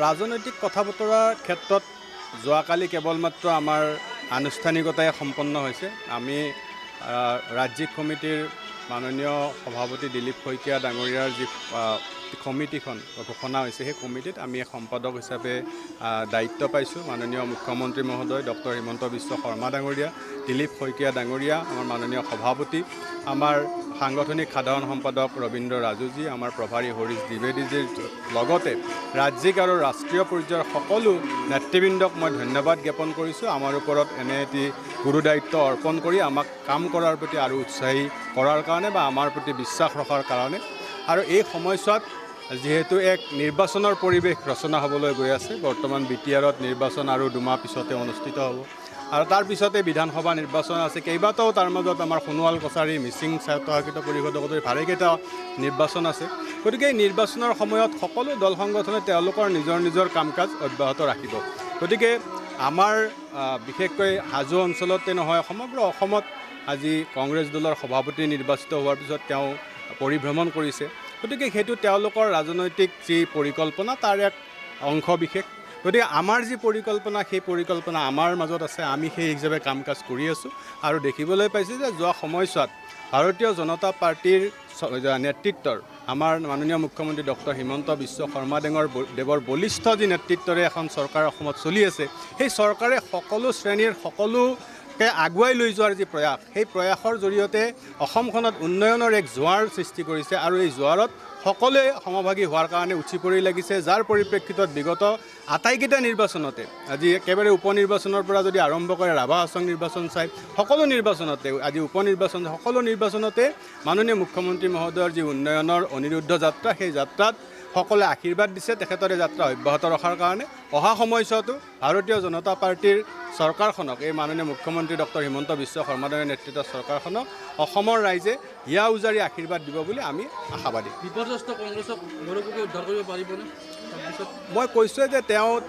ৰাজনৈতিক কথা বতৰাৰ ক্ষেত্ৰত যোৱাকালি কেৱল মাত্ৰ আমাৰ আনুষ্ঠানিকতাই সম্পন্ন হৈছে। আমি ৰাজ্যিক কমিটিৰ মাননীয় সভাপতি দিলীপ শইকীয়া ডাঙৰীয়াৰ যি কমিটিখন ঘোষণা হৈছে, সেই কমিটিত আমি সম্পাদক হিচাপে দায়িত্ব পাইছোঁ। মাননীয় মুখ্যমন্ত্ৰী মহোদয় ডক্টৰ হিমন্ত বিশ্ব শৰ্মা ডাঙৰীয়া, দিলীপ শইকীয়া ডাঙৰীয়া, আমাৰ মাননীয় সভাপতি, আমাৰ সাংগঠনিক সাধাৰণ সম্পাদক ৰবীন্দ্ৰ ৰাজুজী, আমাৰ প্ৰভাৰী হৰীশ দ্বিবেদীজীৰ লগতে ৰাজ্যিক আৰু ৰাষ্ট্ৰীয় পৰ্যায়ৰ সকলো নেতৃবৃন্দক মই ধন্যবাদ জ্ঞাপন কৰিছোঁ। আমাৰ ওপৰত এনে এটি গুৰু দায়িত্ব অৰ্পণ কৰি আমাক কাম কৰাৰ প্ৰতি আৰু উৎসাহী কৰাৰ কাৰণে বা আমাৰ প্ৰতি বিশ্বাস ৰখাৰ কাৰণে। আৰু এই সময়ছোৱাত যিহেতু এক নিৰ্বাচনৰ পৰিৱেশ ৰচনা হ'বলৈ গৈ আছে, বৰ্তমান BTRত নিৰ্বাচন আৰু দুমাহ পিছতে অনুষ্ঠিত হ'ব, আৰু তাৰ পিছতে বিধানসভা নিৰ্বাচন আছে, কেইবাটাও তাৰ মাজত আমাৰ সোণোৱাল কছাৰী, মিচিং স্বায়ত্তশাসিত পৰিষদৰ ধৰি ভালেকেইটা নিৰ্বাচন আছে। গতিকে এই নিৰ্বাচনৰ সময়ত সকলো দল সংগঠনে তেওঁলোকৰ নিজৰ নিজৰ কাম কাজ অব্যাহত ৰাখিব। গতিকে আমাৰ বিশেষকৈ হাজো অঞ্চলতে নহয়, সমগ্ৰ অসমত আজি কংগ্ৰেছ দলৰ সভাপতি নিৰ্বাচিত হোৱাৰ পিছত তেওঁ পৰিভ্ৰমণ কৰিছে। গতিকে সেইটো তেওঁলোকৰ ৰাজনৈতিক যি পৰিকল্পনা তাৰ এক অংশ বিশেষ। গতিকে আমাৰ যি পৰিকল্পনা, সেই পৰিকল্পনা আমাৰ মাজত আছে, আমি সেই হিচাপে কাম কাজ কৰি আছোঁ। আৰু দেখিবলৈ পাইছোঁ যে যোৱা সময়ছোৱাত ভাৰতীয় জনতা পাৰ্টীৰ নেতৃত্বৰ আমাৰ মাননীয় মুখ্যমন্ত্ৰী ডক্টৰ হিমন্ত বিশ্ব শৰ্মা দেৱৰ বলিষ্ঠ যি নেতৃত্বৰে এখন চৰকাৰ অসমত চলি আছে, সেই চৰকাৰে সকলো শ্ৰেণীৰ সকলোকে আগুৱাই লৈ যোৱাৰ যি প্ৰয়াস, সেই প্ৰয়াসৰ জৰিয়তে অসমখনত উন্নয়নৰ এক জোৱাৰ সৃষ্টি কৰিছে। আৰু এই জোৱাৰত সকলোৱে সমভাগী হোৱাৰ কাৰণে উঠি পৰি লাগিছে, যাৰ পৰিপ্ৰেক্ষিতত বিগত আটাইকেইটা নিৰ্বাচনতে, আজি একেবাৰে উপ নিৰ্বাচনৰ পৰা যদি আৰম্ভ কৰে ৰাভা হাছং নিৰ্বাচন চাই, সকলো নিৰ্বাচনতে, আজি উপ নিৰ্বাচন, সকলো নিৰ্বাচনতে মাননীয় মুখ্যমন্ত্ৰী মহোদয়ৰ যি উন্নয়নৰ অনিৰুদ্ধ যাত্ৰা, সেই যাত্ৰাত সকলোৱে আশীৰ্বাদ দিছে তেখেতৰে যাত্ৰা অব্যাহত ৰখাৰ কাৰণে। অহা সময়ছোৱাতো ভাৰতীয় জনতা পাৰ্টীৰ চৰকাৰখনক, এই মাননীয় মুখ্যমন্ত্ৰী ডক্টৰ হিমন্ত বিশ্ব শৰ্মা ডাঙৰীয়াৰ নেতৃত্বৰ চৰকাৰখনক অসমৰ ৰাইজে হিয়া উজাৰি আশীৰ্বাদ দিব বুলি আমি আশাবাদী। বিপদগ্ৰস্ত কংগ্ৰেছক ঘৰপকী উদ্ধাৰ কৰিব পাৰিবনে? মই কৈছোঁৱে যে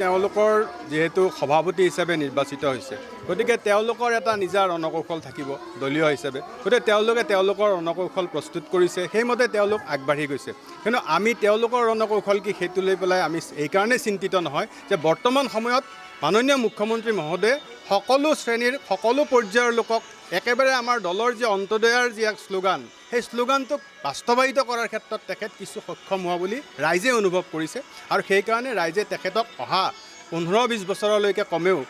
তেওঁলোকৰ যিহেতু সভাপতি হিচাপে নিৰ্বাচিত হৈছে, গতিকে তেওঁলোকৰ এটা নিজা ৰণকৌশল থাকিব দলীয় হিচাপে। গতিকে তেওঁলোকে তেওঁলোকৰ ৰণকৌশল প্ৰস্তুত কৰিছে, সেইমতে তেওঁলোক আগবাঢ়ি গৈছে। কিন্তু আমি তেওঁলোকৰ ৰণকৌশল কি সেইটো লৈ পেলাই আমি এইকাৰণে চিন্তিত নহয় যে বৰ্তমান সময়ত মাননীয় মুখ্যমন্ত্ৰী মহোদয়ে সকলো শ্ৰেণীৰ সকলো পৰ্যায়ৰ লোকক একেবাৰে আমাৰ দলৰ যি অন্তোদয়াৰ যি এক শ্লোগান, সেই শ্লোগানটোক বাস্তৱায়িত কৰাৰ ক্ষেত্ৰত তেখেত কিছু সক্ষম হোৱা বুলি ৰাইজে অনুভৱ কৰিছে। আৰু সেইকাৰণে ৰাইজে তেখেতক অহা 15-20 বছৰলৈকে কমেও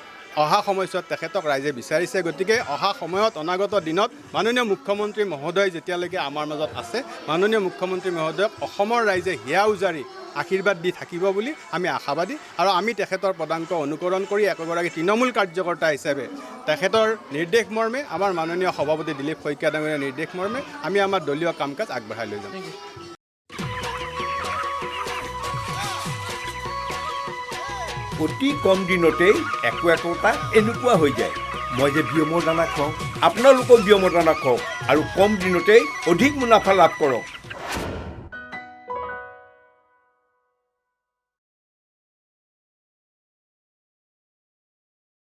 অহা সময়ছোৱাত তেখেতক ৰাইজে বিচাৰিছে। গতিকে অহা সময়ত অনাগত দিনত মাননীয় মুখ্যমন্ত্ৰী মহোদয় যেতিয়ালৈকে আমাৰ মাজত আছে, মাননীয় মুখ্যমন্ত্ৰী মহোদয়ক অসমৰ ৰাইজে হিয়া উজাৰি আশীৰ্বাদ দি থাকিব বুলি আমি আশাবাদী। আৰু আমি তেখেতৰ পদাংক অনুকৰণ কৰি একগৰাকী তৃণমূল কাৰ্যকৰ্তা হিচাপে তেখেতৰ নিৰ্দেশ মৰ্মে, আমাৰ মাননীয় সভাপতি দিলীপ শইকীয়া ডাঙৰীয়াৰ নিৰ্দেশ মৰ্মে আমি আমাৰ দলীয় কাম কাজ আগবঢ়াই লৈ যাম। অতি কম দিনতেই একোটা এনেকুৱা হৈ যায়। মই যে বিয়মৰ দানা খুৱাওঁ, আপোনালোকেও বিয়মৰ দানা খুৱাওক আৰু কম দিনতেই অধিক মুনাফা লাভ কৰক।